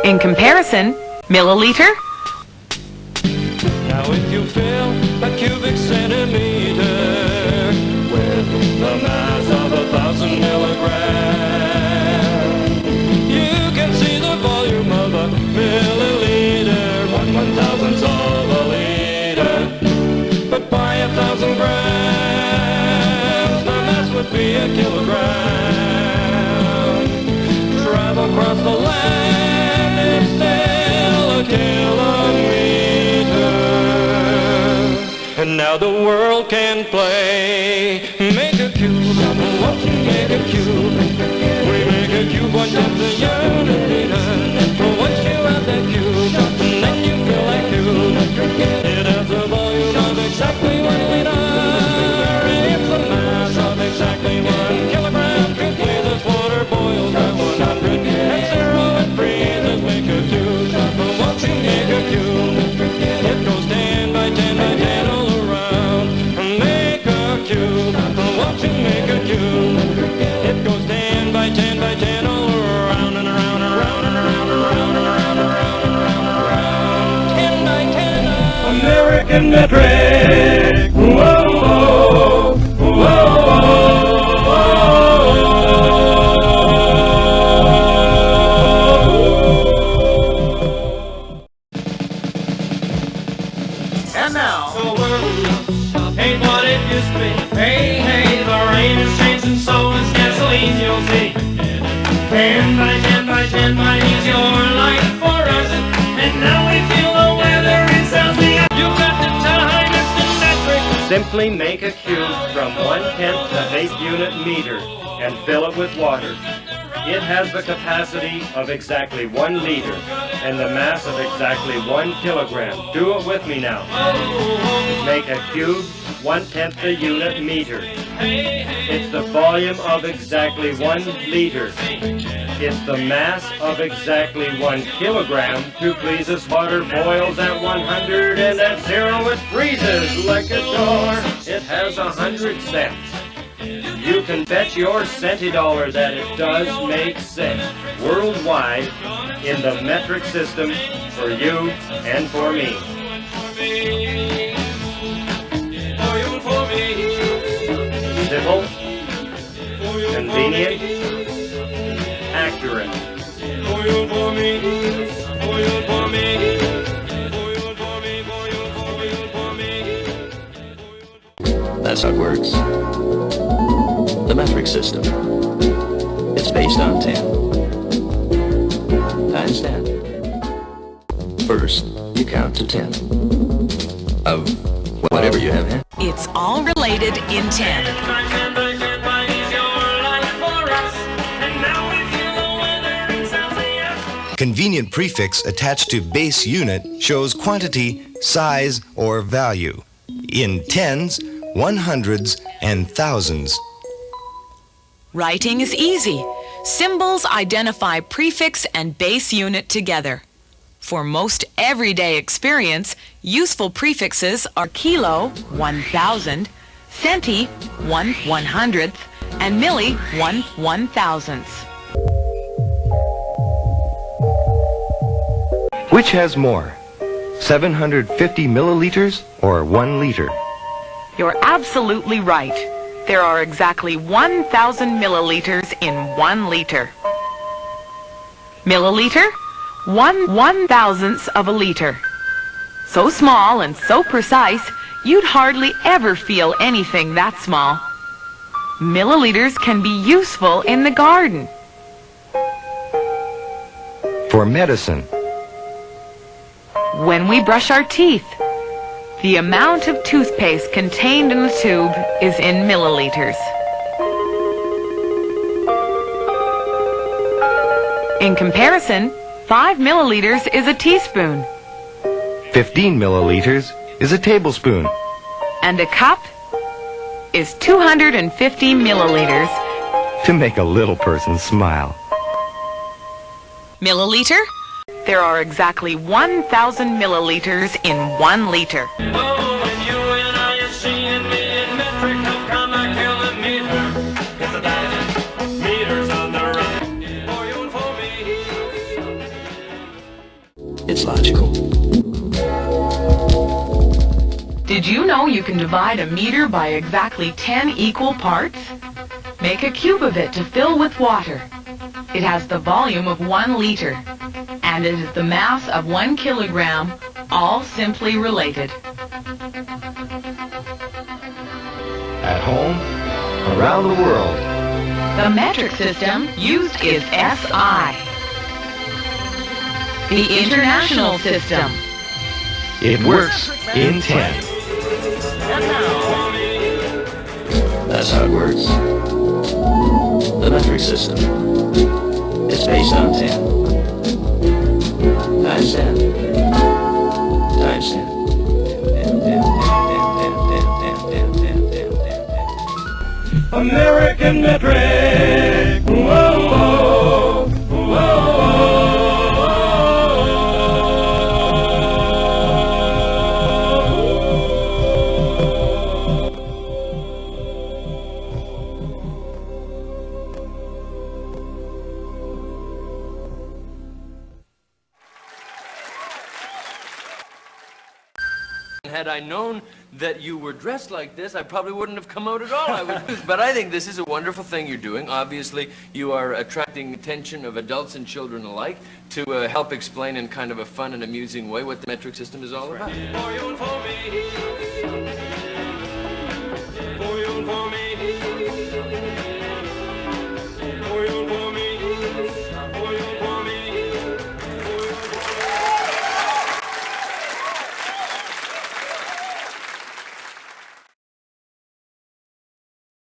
In comparison, milliliter. Now if you fill a cubic centimeter with the mass of 1,000 milligrams, you can see the volume of a milliliter, 1/1000th of a liter. But by 1,000 grams, the mass would be a kilogram. Travel across the land, it's still a kilometer. And now the world can play. Make a cube, what you make a cube? We make a cube 1/10 a unit. Once you have that cube, then you fill that cube. It has a volume of exactly 1 liter. It's a mass of exactly 1 kilogram. Quickly this water boils at 100. And 0 and freezes. Make a cube, once you make a cube, it goes 10 by 10 by 10 all around. Make a cube, once you make a cube, it goes 10 by 10 by 10 all around and around and around and around and around and around and around and around and around. 10 by 10. American metric. Whoa, whoa, whoa. And now, the world ain't what it used to be. Hey, hey, the rain is changing, so is gasoline, you'll see. 10 by 10 by 10 might ease your life for us. And now we feel the weather, it sounds the... You've got the time, it's the metric. Simply make a cube from 1/10 the base unit meter and fill it with water. It has the capacity of exactly 1 liter and the mass of exactly 1 kilogram. Do it with me now. Make a cube 1/10 the unit meter. It's the volume of exactly 1 liter. It's the mass of exactly 1 kilogram. To please us, water boils at 100, and at 0 it freezes like a dollar. It has 100 cents. You can bet your centy dollar that it does make sense worldwide in the metric system for you and for me. Simple, convenient, accurate. That's how it works. The metric system. It's based on 10 times 10. First, you count to 10 of whatever you have. It's all related in 10. Convenient prefix attached to base unit shows quantity, size, or value in tens, 100s, and thousands. Writing is easy. Symbols identify prefix and base unit together. For most everyday experience, useful prefixes are kilo, 1,000, centi, 1/100th, and milli, 1/1000th. Which has more, 750 milliliters or 1 liter? You're absolutely right. There are exactly 1,000 milliliters in 1 liter. Milliliter? 1/1000th of a liter. So small and so precise, you'd hardly ever feel anything that small. Milliliters can be useful in the garden. For medicine. When we brush our teeth, the amount of toothpaste contained in the tube is in milliliters. In comparison, 5 milliliters is a teaspoon. 15 milliliters is a tablespoon. And a cup is 250 milliliters. To make a little person smile. Milliliter? There are exactly 1,000 milliliters in 1 liter. It's logical. Did you know you can divide a meter by exactly 10 equal parts? Make a cube of it to fill with water. It has the volume of 1 liter, and it is the mass of 1 kilogram, all simply related. At home, around the world. The metric system used is SI. The international system. It works in 10. That's how it works. The metric system. It's based on 10. Times 10. Times 10. American metric. Whoa, whoa, Had I known that you were dressed like this, I probably wouldn't have come out at all. But I think this is a wonderful thing you're doing. Obviously, you are attracting attention of adults and children alike to help explain in kind of a fun and amusing way what the metric system is all about.